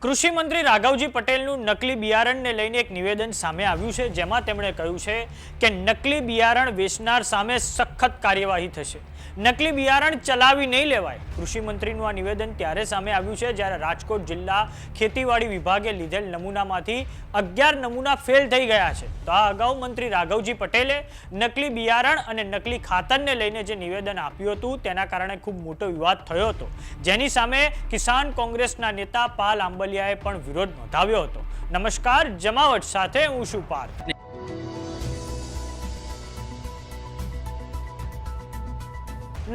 કૃષિ મંત્રી રાઘવજી પટેલનું નકલી બિયારણને લઈને એક નિવેદન સામે આવ્યું છે, જેમાં તેમણે કહ્યું છે કે નકલી બિયારણ વેચનાર સામે સખત કાર્યવાહી થશે, નકલી બિયારણ ચલાવી નહીં લેવાય। કૃષિ મંત્રીનું આ નિવેદન ત્યારે સામે આવ્યું છે જ્યારે રાજકોટ જિલ્લા ખેતીવાડી વિભાગે લીધેલ નમૂનામાંથી 11 નમૂના ફેલ થઈ ગયા છે। તો આ અગાઉ મંત્રી રાઘવજી પટેલે નકલી બિયારણ અને નકલી ખાતરને લઈને જે નિવેદન આપ્યું હતું તેના કારણે ખૂબ મોટો વિવાદ થયો હતો, જેની સામે કિસાન કોંગ્રેસના નેતા પાલ આંબલિયાએ પણ વિરોધ નોંધાવ્યો હતો। નમસ્કાર, જમાવટ સાથે હું છું પાર્થ।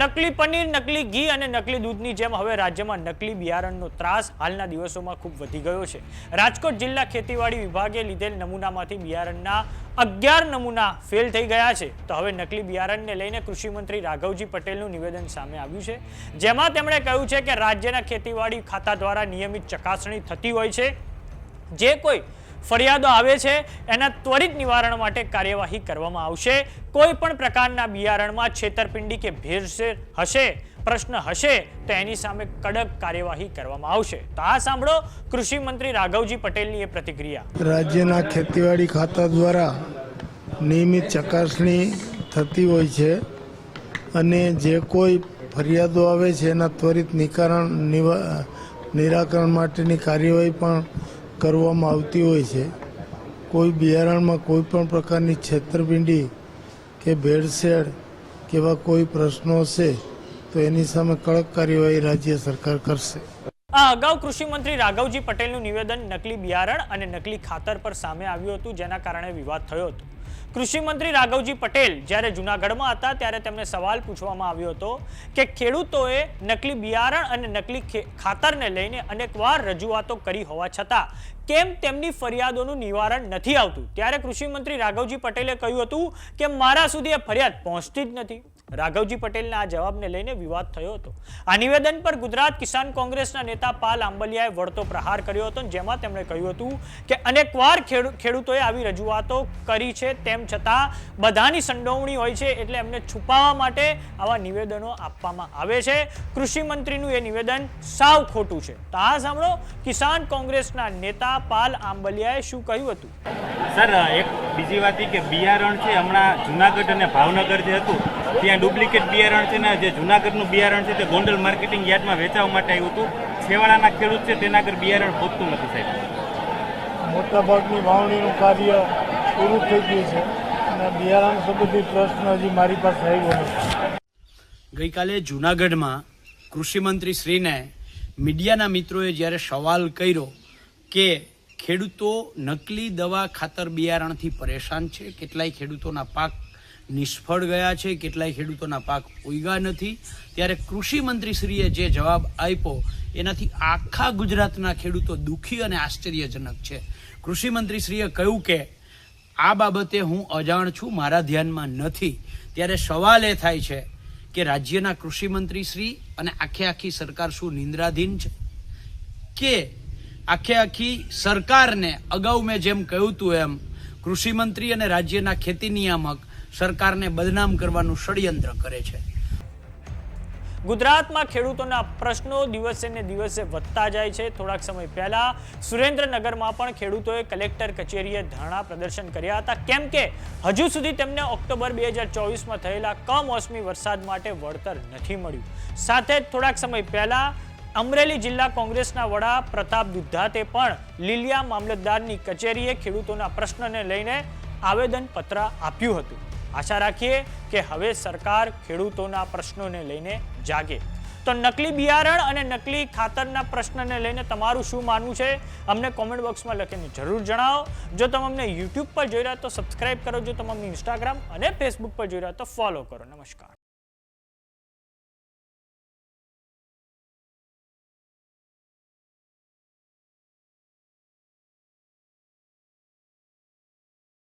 નકલી પનીર, નકલી ઘી અને નકલી દૂધની જેમ હવે રાજ્યમાં નકલી બિયારણનો ત્રાસ હાલના દિવસોમાં ખૂબ વધી ગયો છે। રાજકોટ જિલ્લા ખેતીવાડી વિભાગે લીધેલ નમૂનામાંથી બિયારણના 11 નમૂના ફેલ થઈ ગયા છે। તો હવે નકલી બિયારણને લઈને કૃષિ મંત્રી રાઘવજી પટેલનું નિવેદન સામે આવ્યું છે, જેમાં તેમણે કહ્યું છે કે રાજ્યના ખેતીવાડી ખાતા દ્વારા નિયમિત ચકાસણી થતી હોય છે, જે કોઈ ફરિયાદો આવે છે એના ત્વરિત નિવારણ માટે કાર્યવાહી કરવામાં આવશે। કોઈ પણ પ્રકારના બિયારણમાં છેતરપિંડી કે ભેળસેળ હશે, પ્રશ્ન હશે તો એની સામે કડક કાર્યવાહી કરવામાં આવશે। તો આ સાંભળો કૃષિ મંત્રી રાઘવજી પટેલની એ પ્રતિક્રિયા। રાજ્યના ખેતીવાડી ખાતા દ્વારા નિયમિત ચકાસણી થતી હોય છે અને જે કોઈ ફરિયાદો આવે છે એના ત્વરિત નિરાકરણ માટેની કાર્યવાહી પણ કરવામાં આવતી હોય છે। કોઈ બિયારણમાં કોઈ પણ પ્રકારની છેતરપિંડી કે ભેળસેળ કે એવા કોઈ પ્રશ્નો હશે તો એની સામે કડક કાર્યવાહી રાજ્ય સરકાર કરશે। આ અગાઉ કૃષિ મંત્રી રાઘવજી પટેલનું નિવેદન નકલી બિયારણ અને નકલી ખાતર પર સામે આવ્યું હતું, જેના કારણે વિવાદ થયો હતો। કૃષિ મંત્રી રાઘવજી પટેલ જ્યારે જૂનાગઢમાં હતા ત્યારે તેમને સવાલ પૂછવામાં આવ્યો હતો કે ખેડૂતોએ નકલી બિયારણ અને નકલી ખાતરને લઈને અનેકવાર રજૂઆતો કરી હોવા છતાં કેમ તેમની ફરિયાદોનું નિવારણ નથી આવતું, ત્યારે કૃષિ મંત્રી રાઘવજી પટેલે કહ્યું હતું કે મારા સુધી આ ફરિયાદ પહોંચતી જ નથી। રાઘવજી પટેલના આ જવાબને લઈને વિવાદ થયો હતો। આ નિવેદન પર ગુજરાત કિસાન કોંગ્રેસના નેતા પાલ આંબલિયાએ વળતો પ્રહાર કર્યો હતો, જેમાં તેમણે કહ્યું હતું કે અનેકવાર ખેડૂતોએ આવી રજૂઆતો કરી છે, તેમ છતાં બધાની સંડોવણી હોય છે, એટલે એમને છુપાવવા માટે આવા નિવેદનો આપવામાં આવે છે। કૃષિ મંત્રીનું એ નિવેદન સાવ ખોટું છે। તો આ સાંભળો કિસાન કોંગ્રેસના નેતા પાલ આંબલિયાએ શું કહ્યું હતું। સર, એક બીજી વાત કે બિયારણ છે, હમણાં જુનાગઢ અને ભાવનગર જે હતું ત્યાં ડુપ્લિકેટ બિયારણ છે ને, જે જુનાગઢનું બિયારણ છે તે ગોંડલ માર્કેટિંગ યાર્ડમાં વેચાવા માટે આવ્યું હતું। છેવાડાના ખેડૂત છે તેના આગળ બિયારણ પહોંચતું નથી સાહેબ। મોટાભાગની વાવણીનું કાર્ય પૂરું થઈ ગયું છે અને બિયારણ સંબંધિત પ્રશ્ન હજી મારી પાસે આવ્યો નથી। ગઈકાલે જૂનાગઢમાં કૃષિમંત્રી શ્રીને મીડિયાના મિત્રોએ જ્યારે સવાલ કર્યો કે ખેડૂતો નકલી દવા ખાતર બિયારણથી પરેશાન છે, કેટલાય ખેડૂતોના પાક નિષ્ફળ ગયા છે, કેટલાય ખેડૂતોના પાક ઉગ્યા નથી, ત્યારે કૃષિમંત્રીશ્રીએ જે જવાબ આપ્યો એનાથી આખા ગુજરાતના ખેડૂતો દુઃખી અને આશ્ચર્યજનક છે। કૃષિમંત્રીશ્રીએ કહ્યું કે આ બાબતે હું અજાણ છું, મારા ધ્યાનમાં નથી। ત્યારે સવાલ એ થાય છે કે રાજ્યના કૃષિમંત્રીશ્રી અને આખી સરકાર શું નિંદ્રાધીન છે કે આખી સરકારને અગાઉ મેં જેમ કહ્યું હતું એમ કૃષિમંત્રી અને રાજ્યના ખેતી નિયામક સરકારને બદનામ કરવાનું ષડયંત્ર કરે છે। ગુજરાતમાં ખેડૂતોના પ્રશ્નો દિવસે ને દિવસે વધતા જાય છે। થોડાક સમય પહેલા સુરેન્દ્રનગરમાં પણ ખેડૂતોએ કલેક્ટર કચેરીએ ધરણા પ્રદર્શન કર્યા હતા, કેમ કે હજુ સુધી તેમને ઓક્ટોબર 2024માં થયેલા કમોસમી વરસાદ માટે વળતર નથી મળ્યું। સાથે જ થોડાક સમય પહેલા અમરેલી જિલ્લા કોંગ્રેસના વડા પ્રતાપ દુધાતે પણ લીલિયા મામલતદારની કચેરીએ ખેડૂતોના પ્રશ્નને લઈને આવેદનપત્ર આપ્યું હતું। આશા રાખીએ કે હવે સરકાર ખેડૂતોના પ્રશ્નોને લઈને જાગે। તો નકલી બિયારણ અને નકલી ખાતરના પ્રશ્નને લઈને તમારું શું માનવું છે અમને કોમેન્ટ બોક્સમાં લખીને જરૂર જણાવો। જો તમે અમને યુટ્યુબ પર જોઈ રહ્યા તો સબસ્ક્રાઇબ કરો, જો તમે અમને ઇન્સ્ટાગ્રામ અને ફેસબુક પર જોઈ રહ્યા તો ફોલો કરો। નમસ્કાર।